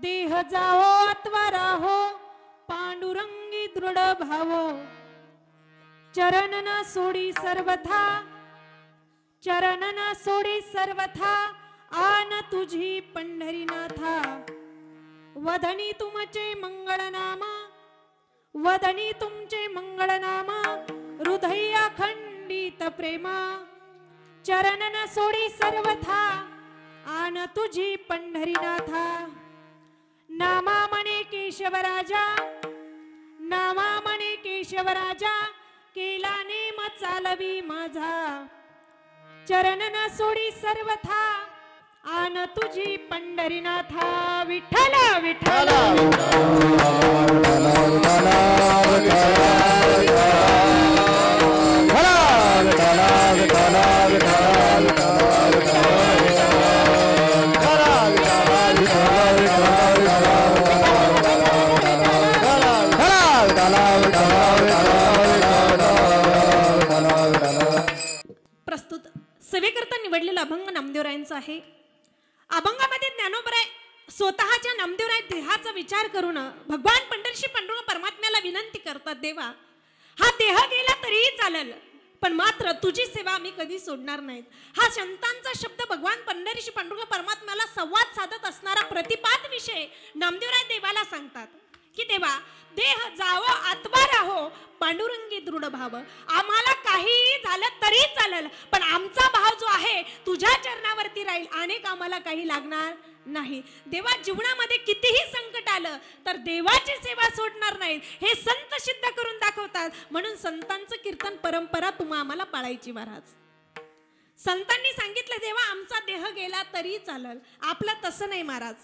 देह जाओ अथवा राहो पांडुरंगी दृढ भावो चरण न सोडी सर्वथा चरण न सोडी सर्वथा आन तुझी पंढरीनाथा वदनी तुमचे मंगळ नाम वदनी तुमचे मंगळ नाम हृदय अखंडित प्रेमा चरण न सोडी सर्वथा आन तुझी पंढरीनाथा नामा मने केशवराजा नामा मने केशवराजा केला नेम चालवी माझा चरण न सोडी सर्वथा आन तुझी पंढरीनाथा विठ्ठल विठ्ठल प्रस्तुत सेवेकरता निवडलेला अभंग नामदेवरायांचा आहे. अभंगामध्ये ज्ञानोबराय स्वतःच्या नामदेवराय देहाचा विचार करून भगवान पंढरीशी पांडुरंग परमात्म्याला विनंती करतात, देवा हा देह गेला तरीही चालेल पण मात्र तुझी सेवा आम्ही कधी सोडणार नाहीत. हा संतांचा शब्द भगवान पंढरीशी पांडुरंग परमात्म्याला संवाद साधत असणारा प्रतिपाद विषय नामदेवराय देवाला सांगतात की देवा देह जावो अथवा राहो पांडुरंगी दृढ भाव आम्हाला काहीही झालं तरी चालेल पण आमचा भाव जो आहे तुझ्या चरणावरती राहील अनेक आम्हाला काही लागणार नाही. देवा जीवनामध्ये कितीही संकट आलं तर देवाची सेवा सोडणार नाहीत हे संत सिद्ध करून दाखवतात. म्हणून संतांचं कीर्तन परंपरा तुम्हा आम्हाला पाळायची महाराज. संतांनी सांगितलं देवा आमचा देह गेला तरी चालेल, आपलं तसं नाही महाराज.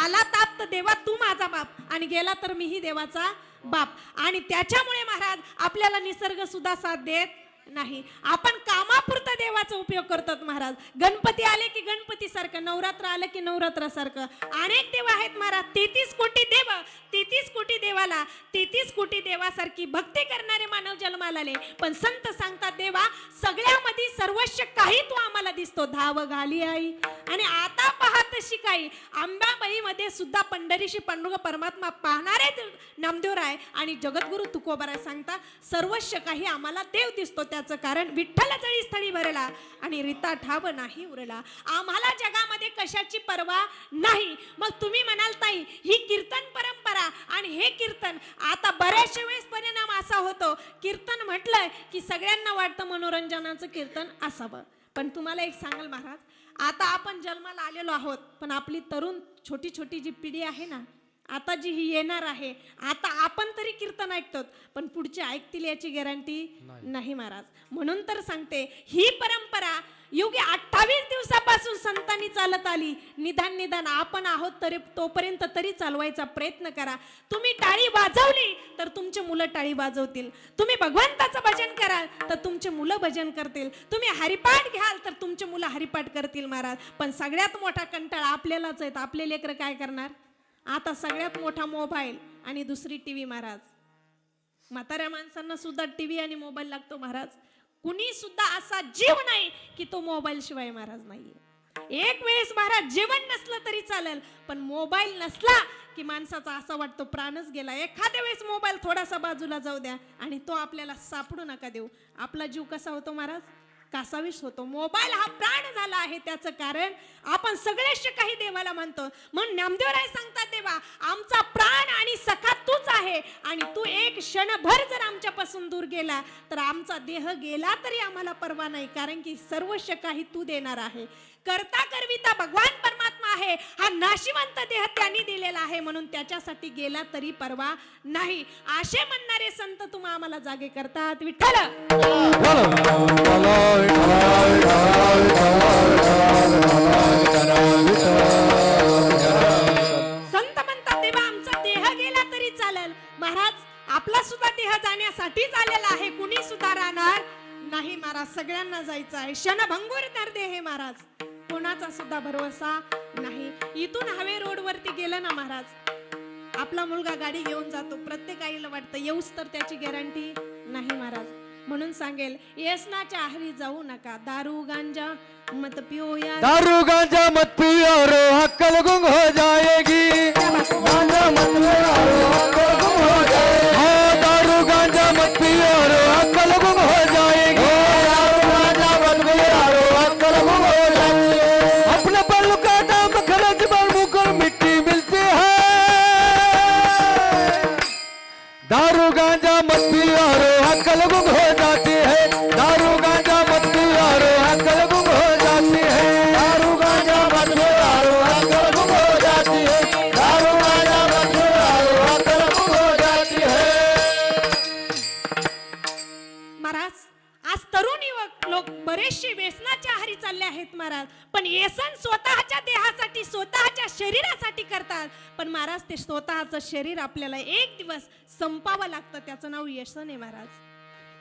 आला ताप तर देवा तू माझा बाप आणि गेला तर मीही देवाचा बाप आणि त्याच्यामुळे महाराज आपल्याला निसर्ग सुद्धा साथ देत नाही. आपण कामापुरता देवाचा उपयोग करतात महाराज. गणपती आले की गणपती सारखं, नवरात्र आलं की नवरात्र सारखं अनेक देव आहेत महाराज. 33 कोटी देव 33 कोटी देवाला 33 कोटी देवासारखी भक्ती करणारे मानव जन्माला आले पण संत सांगतात देवा सगळ्यामध्ये सर्वस्व काही तू आम्हाला दिसतो. धाव घाली आई आणि आता पाहत शिकाई अंबाबाई मध्ये सुद्धा पंढरीशी पांडुरंग परमात्मा पाहणारे नामदेवराय आणि जगद्गुरु तुकोबाराय सांगतात सर्वस्व काही आम्हाला देव दिसतो. त्याचं कारण विठ्ठल जळी स्थळी भरला आणि रीता ठाव नाही उरला. आम्हाला जगामध्ये कशाची पर्वा नाही. मग तुम्ही म्हणाल ताई ही कीर्तन परंपरा आणि हे कीर्तन आता बऱ्याचशा वेळेस परिणाम असा होतो कीर्तन म्हटलं की सगळ्यांना वाटतं मनोरंजनाचं कीर्तन असावं. पण तुम्हाला एक सांगाल महाराज आता आपण जन्माला आलेलो आहोत पण आपली तरुण छोटी छोटी जी पिढी आहे ना आता जी ही येणार आहे आता आपण तरी कीर्तन ऐकतो पण पुढचे ऐकतील याची गॅरंटी नाही महाराज. म्हणून तर सांगते ही परंपरा योग्य 28 दिवसापासून संतांनी चालत आली. निदान आपण आहोत तरी तोपर्यंत तरी चालवायचा प्रयत्न करा. तुम्ही टाळी वाजवली तर तुमचे मुलं टाळी वाजवतील. तुम्ही भगवंताचं भजन कराल तर तुमचे मुलं भजन करतील. तुम्ही हरिपाठ घ्याल तर तुमचे मुलं हरिपाठ करतील महाराज. पण सगळ्यात मोठा कंटाळा आपल्यालाच आहे. आपले लेकरं काय करणार आता सगळ्यात मोठा मोबाईल आणि दुसरी टीव्ही महाराज. म्हाताऱ्या माणसांना सुद्धा टीव्ही आणि मोबाईल लागतो महाराज. कुणी सुद्धा असा जीव नाही की तो मोबाईल शिवाय महाराज नाहीये. एक वेळेस महाराज जेवण नसलं तरी चालेल पण मोबाईल नसला की माणसाचा असा वाटतो प्राणच गेला. एखाद्या वेळेस मोबाईल थोडासा बाजूला जाऊ द्या आणि तो आपल्याला सापडू नका देऊ. आपला जीव कसा होतो महाराज कासावीस होतो. मोबाईल हा प्राण झाला आहे त्याचं कारण आपण सगळेच काही देवाला मानतो. म्हणून नामदेवराय सांगतात देवा आमचा प्राण आणि सखा तूच आहे आणि तू एक क्षणभर जर आमच्यापासून दूर गेला तर आमचा देह गेला तरी आम्हाला परवा नाही कारण की सर्वस्व काही तू देणार आहे. करता करविता भगवान परमात्मा आहे. हा नाशिवंत देह त्यांनी दिलेला आहे म्हणून त्याच्यासाठी गेला तरी परवा नाही. असे म्हणणारे संत तुम्हा आम्हाला जागे करतात. विठ्ठल संत म्हणतात देवा आमचा देह गेला तरी चालेल महाराज. आपला सुद्धा देह जाण्यासाठीच आलेला आहे. कुणी सुद्धा राहणार नाही महाराज. सगळ्यांना जायचं आहे. क्षणभंगूर नरदेह हे महाराज. कोणाचा सुद्धा भरोसा नाही. इथून हवे रोड वरती गेलं ना महाराज आपला मुलगा गाडी घेऊन जातो. प्रत्येक आईला वाटतं येऊच तर त्याची गॅरंटी नाही महाराज. म्हणून सांगेल व्यसनाच्या आहारी जाऊ नका. दारू गांजा मत पिओ या, दारू गांजा मत पियो रो अक्कल गुंग हो जाएगी. महाराज, पण येसन स्वतःच्या देहासाठी स्वतःच्या शरीरासाठी करतात, पण महाराज ते स्वतःचं शरीर आपल्याला एक दिवस संपावं लागतं, त्याचं नाव व्यसन आहे महाराज.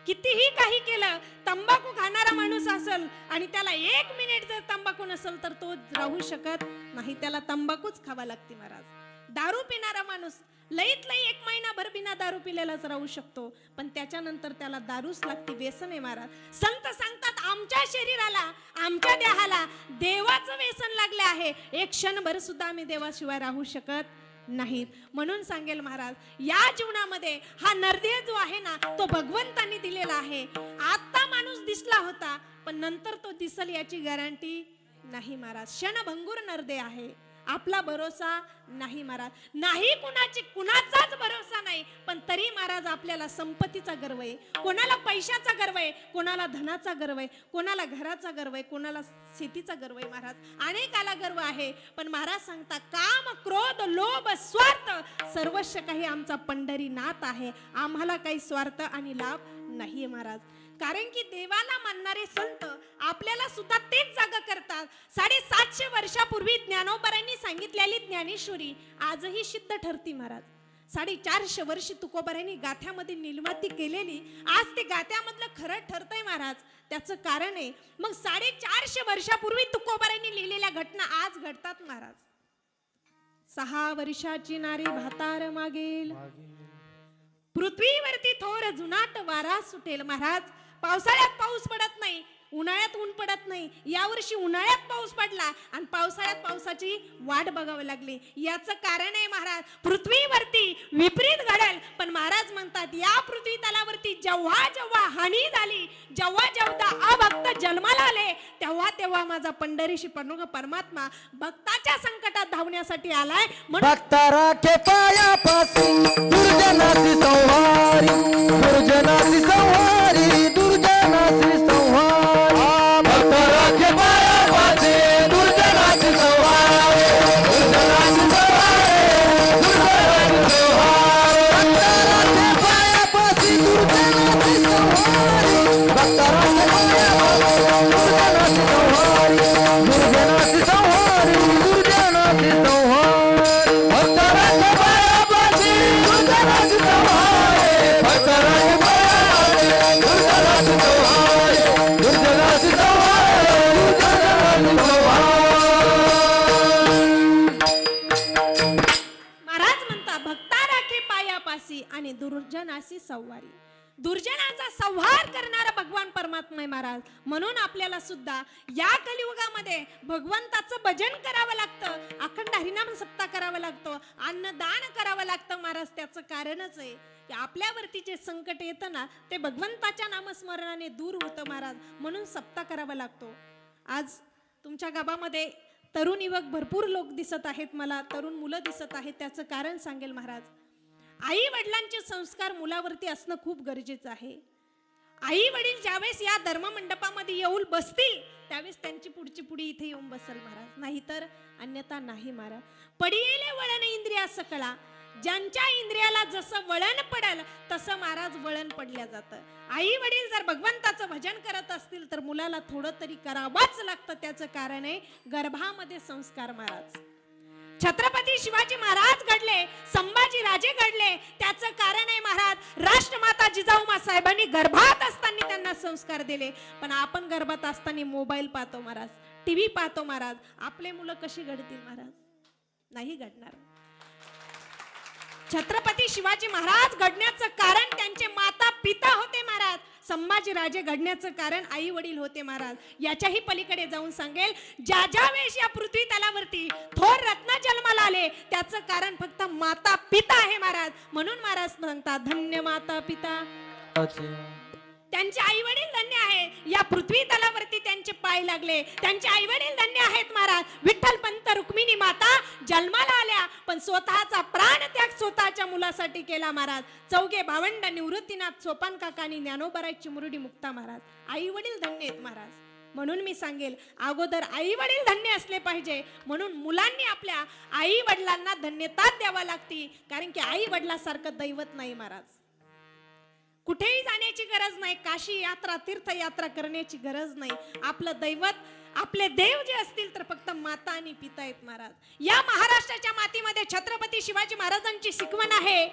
कितीही काही केलं, तंबाखू खाणारा माणूस असेल आणि त्याला 1 मिनिट जर तंबाखू नसेल तर तो राहू शकत नाही, त्याला तंबाखूच खावा लागते महाराज. दारू पिणारा माणूस लईत लई 1 महिनाभर बिना दारू पिलेलाच राहू शकतो, पण त्याच्यानंतर त्याला दारूच लागते, व्यसन आहे महाराज. संत सांगतात आमच्या शरीराला, आमच्या देहाला देवाचं व्यसन लागले आहे, एक क्षणभर सुद्धा आम्ही देवाशिवाय राहू शकत नाहीत. म्हणून सांगेल महाराज, या जीवनामध्ये हा नरदेह जो आहे ना, तो भगवंतांनी दिलेला आहे. आता माणूस दिसला होता, पण नंतर तो दिसल याची गॅरंटी नाही महाराज. क्षणभंगूर नरदेह आहे, आपला भरोसा नाही महाराज. नाही कुणाचाच भरोसा नाही, पण तरी महाराज आपल्याला संपत्तीचा गर्व आहे, कोणाला पैशाचा गर्व आहे, कोणाला धनाचा गर्व आहे, कोणाला घराचा गर्व आहे, कोणाला शेतीचा गर्व आहे महाराज. अनेकाला गर्व आहे, पण महाराज सांगता काम क्रोध लोभ स्वार्थ सर्वस्व काही आमचा पंढरीनाथ आहे, आम्हाला काही स्वार्थ आणि लाभ नाही महाराज. कारण की देवाला मानणारे संत आपल्याला सुद्धा तेच जागा करतात. 750 वर्षापूर्वी ज्ञानोबारांनी सांगितलेली ज्ञानेश्वरी आजही सिद्ध ठरती महाराज. 450 वर्ष तुकोबारांनी गाथ्यामध्ये निर्मिती केलेली आज ते गाथ्यामधलं खरं ठरतंय महाराज. त्याचं कारण आहे, मग 450 वर्षापूर्वी तुकोबारांनी लिहिलेल्या घटना आज घडतात महाराज. 6 वर्षाची नारी भातार मागेल, पृथ्वीवरती थोर जुनाट वारा सुटेल महाराज. पावसाळ्यात पाऊस पडत नाही, उन्हाळ्यात ऊन पडत नाही, यावर्षी उन्हाळ्यात पाऊस पडला आणि पावसाळ्यात पावसाची वाट बघावी लागली. याचं कारण आहे महाराज, पृथ्वीवरती विपरीत घडेल, पण महाराज म्हणतात या पृथ्वी तलावरती जेव्हा जेव्हा हानी झाली, जेव्हा जेव्हा अभक्त जन्माला आले, तेव्हा तेव्हा माझा पंढरीशी पंढुरंग परमात्मा भक्ताच्या संकटात धावण्यासाठी आलाय. भक्ता राखे पायापासी दुर्जनासी संहारी, दुर्जनासी संहारी, दुर्जनासी संहारी. भक्ता राखे पायापासी दुर्जनासी संहारी, दुर्जनासी संहारी, दुर्जनासी संहारी. भक्ता राखे पायापासी दुर्जनासी संहारी, दुर्जनासी संहारी, दुर्जनासी संहारी. भक्ता राखे पायापासी दुर्जनासी संहारी, भक्ता राखे पायापासी दुर्जनासी संहारी, दुर्जनासी संहारी, दुर्जनासी संहारी. महाराज म्हणता भक्ता राखे पायापासी आणि दुर्जनासी संवारी. दुर्जनाचा संहार करणारा भगवान परमात्मा आहे महाराज. म्हणून आपल्याला सुद्धा या कलियुगामध्ये भगवंताचं भजन करावं लागतं, अखंड हरिनाम सप्ताह करावा लागतो, अन्नदान करावं लागतं महाराज. त्याचं कारणच आहे की आपल्यावरती जे संकट येतं ना, ते भगवंताच्या नामस्मरणाने दूर होतं महाराज. म्हणून सप्ताह करावा लागतो. आज तुमच्या गावामध्ये तरुण युवक भरपूर लोक दिसत आहेत, मला तरुण मुलं दिसत आहेत. त्याचं कारण सांगेल महाराज, आई वडिलांचे संस्कार मुलावरती असणं खूप गरजेचं आहे. आई वडील ज्यावेळेस या धर्ममंडपामध्ये येऊन बसतील त्यावेळेस त्यांची पुढची पुढी इथे येऊन बसल महाराज, नाहीतर अन्यथा नाही महाराज. पडियेले वळण इंद्रिया सकळा, ज्यांच्या इंद्रियाला जसं वळण पडल तसं महाराज वळण पडल्या जातं. आई वडील जर भगवंताचं भजन करत असतील तर मुलाला थोडं तरी करावंच लागतं. त्याचं कारण आहे गर्भामध्ये संस्कार महाराज. छत्रपती शिवाजी महाराज घडले, संभाजी राजे घडले, त्याचं कारण आहे महाराज राष्ट्रमाता जिजाऊ साहेबांनी गर्भात असताना त्यांना संस्कार दिले. पण आपण गर्भात असताना मोबाईल पाहतो महाराज, टीव्ही पाहतो महाराज, आपले मुलं कशी घडतील महाराज? नाही घडणार. छत्रपती शिवाजी महाराज घडण्याचं कारण त्यांचे माता पिता होते महाराज. संभाजी राजे घडण्याचं कारण आई वडील होते महाराज. याच्याही पलीकडे जाऊन सांगेल, ज्या ज्या वेळेस या पृथ्वी तलावरती थोर रत्न जन्माला आले त्याचं कारण फक्त माता पिता आहे महाराज. म्हणून महाराज म्हणतात धन्य माता पिता, त्यांचे आई वडील धन्य आहे. या पृथ्वी तलावरती त्यांचे पाय लागले, त्यांचे आई वडील धन्य आहेत महाराज. विठ्ठल पंत रुक्मिणी माता जन्माला आल्या पण स्वतःचा प्राण त्याग स्वतःच्या मुलासाठी केला महाराज. चौघे भावंड निवृत्तीनाथ सोपान काका आणि ज्ञानोबाराची मुरुडी मुक्ता महाराज. आई वडील धन्य आहेत महाराज. म्हणून मी सांगेल अगोदर आई वडील धन्य असले पाहिजे, म्हणून मुलांनी आपल्या आई वडिलांना धन्यता द्यावा लागते. कारण की आई वडिलांसारखं दैवत नाही महाराज. कुठेही जाण्याची गरज नाही, काशी यात्रा तीर्थयात्रा करण्याची गरज नाही. आपलं दैवत आपले देव जे असतील तर फक्त माता आणि पिता आहेत महाराज. या महाराष्ट्राच्या मातीमध्ये छत्रपती शिवाजी महाराजांची शिकवण आहे.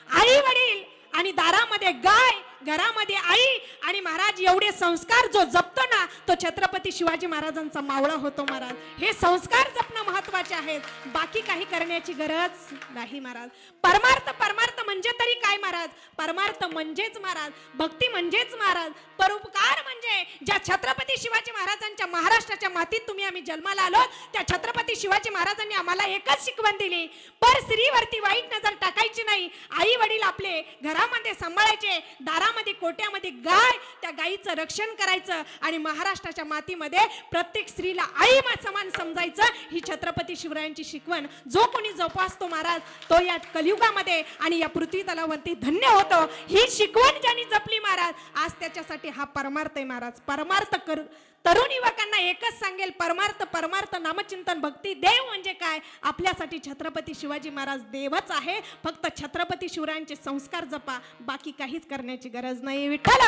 आई वडील आणि दारामध्ये गाय, घरामध्ये आई आणि महाराज एवढे संस्कार जो जपतो ना तो छत्रपती शिवाजी महाराजांचा मावळा होतो महाराज. हे संस्कार जपणं महत्वाचे आहेत, बाकी काही करण्याची गरज नाही महाराज. परमार्थ परमार्थ म्हणजे तरी काय महाराज? परमार्थ म्हणजेच महाराज भक्ती म्हणजेच महाराज परोपकार म्हणजे ज्या छत्रपती शिवाजी महाराजांच्या महाराष्ट्राच्या मातीत तुम्ही आम्ही जन्माला आलो त्या छत्रपती शिवाजी महाराजांनी आम्हाला एकच शिकवण दिली, पर स्त्रीवरती वाईट नजर टाकायची नाही. आई वडील आपले घरामध्ये सांभाळायचे, दारामध्ये कोट्यामध्ये गाय, त्या गायीचं रक्षण करायचं आणि महाराष्ट्राच्या मातीमध्ये प्रत्येक स्त्रीला आई समान समजायचं. ही छत्रपती शिवरायांची शिकवण जो कोणी जोपासतो महाराज तो या कलियुगामध्ये आणि या पृथ्वी तलावरती धन्य होतो. ही शिकवण ज्यांनी जपली महाराज आज त्याच्यासाठी हा परमार्थ आहे महाराज. परमार्थ कर तरुण युवकांना एकच सांगेल, परमार्थ परमार्थ नामचिंतन भक्ती. देव म्हणजे काय? आपल्यासाठी छत्रपती शिवाजी महाराज देवच आहे. फक्त छत्रपती शिवरायांचे संस्कार जपा, बाकी काहीच करण्याची गरज नाही. विठ्ठल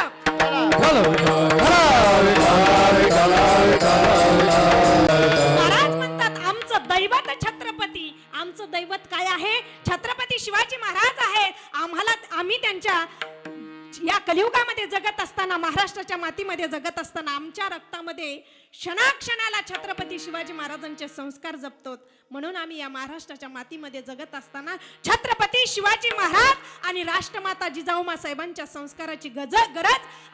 महाराज म्हणतात आमचं दैवत छत्रपती. आमचं दैवत काय आहे? छत्रपती शिवाजी महाराज आहे. आम्ही त्यांच्या या कलियुगामध्ये जगत असताना, महाराष्ट्राच्या मातीमध्ये जगत असताना आमच्या रक्तामध्ये क्षणाक्षणाला छत्रपती शिवाजी महाराजांचे संस्कार जपतो. म्हणून आम्ही या महाराष्ट्राच्या मातीमध्ये जगत असताना छत्रपती शिवाजी महाराज आणि राष्ट्रमाता जिजाऊमा साहेबांच्या संस्काराची गरज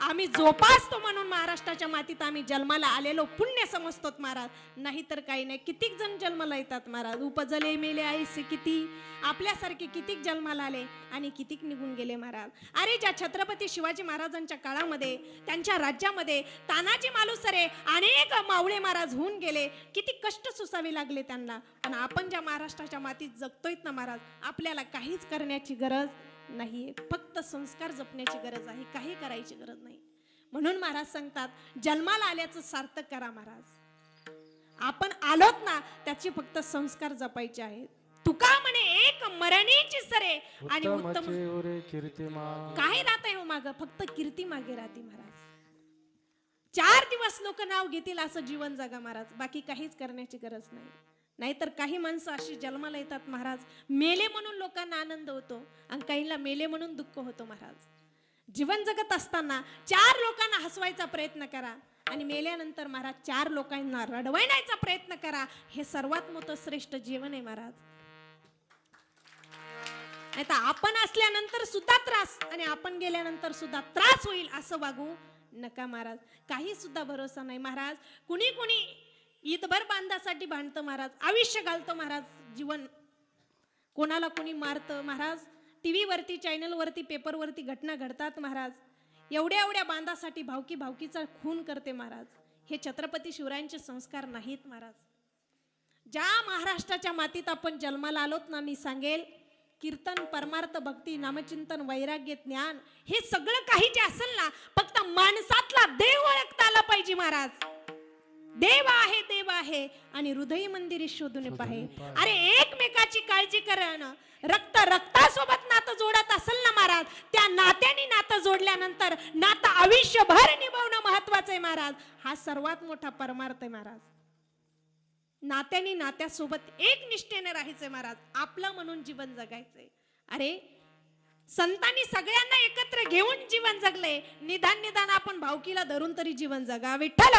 आम्ही जोपासतो. म्हणून महाराष्ट्राच्या मातीत आम्ही जन्माला आलेलो पुण्य समजतो महाराज. नाहीतर काही नाही. कितीक जण जन्माला येतात महाराज, उपजले मेले आईसे किती, आपल्यासारखे कितीक जन्माला आले आणि कितीक निघून गेले महाराज. अरे ज्या छत्रपती शिवाजी महाराजांच्या काळामध्ये त्यांच्या राज्यामध्ये तानाजी मालुसरे अनेक मावळे महाराज होऊन गेले, किती कष्ट सोसावे लागले त्यांना. पण आपण ज्या महाराष्ट्राच्या मातीत जगतोय ना महाराज आपल्याला काहीच करण्याची गरज नाहीये, फक्त संस्कार जपण्याची गरज आहे, काही करायची गरज नाही. म्हणून महाराज सांगतात जन्माला आल्याचं सार्थक करा महाराज. आपण आलोत ना त्याचे फक्त संस्कार जपायचे आहेत. तुका म्हणे एक मरणीची सरे आणि उत्तम काय राहत आहे माग? फक्त कीर्ती मागे राहते महाराज. 4 दिवस लोक नाव घेतील असं जीवन जगा महाराज, बाकी काहीच करण्याची गरज नाही. नाहीतर काही माणसं अशी जन्माला येतात महाराज, मेले म्हणून लोकांना आनंद होतो आणि काहींना मेले म्हणून दुःख होतो महाराज. जीवन जगत असताना 4 लोकांना हसवायचा प्रयत्न करा आणि मेल्यानंतर महाराज 4 लोकांना रडवण्याचा प्रयत्न करा. हे सर्वात मोठं श्रेष्ठ जीवन आहे महाराज. नाहीतर आपण असल्यानंतर सुद्धा त्रास आणि आपण गेल्यानंतर सुद्धा त्रास होईल असं वागू नका महाराज. काही सुद्धा भरोसा नाही महाराज. कुणी ईदभर बांधासाठी भांडतं महाराज, आयुष्य घालतो महाराज जीवन. कोणाला कोणी मारतं महाराज. टीव्ही वरती, चॅनल वरती, पेपर वरती घटना घडतात महाराज. एवढ्या बांधासाठी भावकीचा खून करते महाराज. हे छत्रपती शिवरायांचे संस्कार नाहीत महाराज. ज्या महाराष्ट्राच्या मातीत आपण जन्माला आलोत ना, मी सांगेल कीर्तन, परमार्थ, भक्ती, नामचिंतन, वैराग्य, ज्ञान हे सगळं काही जे असेल ना फक्त माणसातला देव ओळखता आला पाहिजे महाराज. देव आहे आणि हृदय मंदिरी शोधून पाहे. अरे एकमेकाची काळजी करणं, रक्तासोबत नातं जोडत असेल ना महाराज, त्या नात्याने नातं जोडल्यानंतर नातं आयुष्यभर निभावणं महत्वाचं आहे महाराज. हा सर्वात मोठा परमार्थ आहे महाराज. नात्याने नात्यासोबत एक निष्ठेने राहायचंय महाराज, आपलं म्हणून जीवन जगायचंय. अरे संतांनी सगळ्यांना एकत्र घेऊन जीवन जगले, निदान आपण भावकीला धरून तरी जीवन जगा. विठ्ठल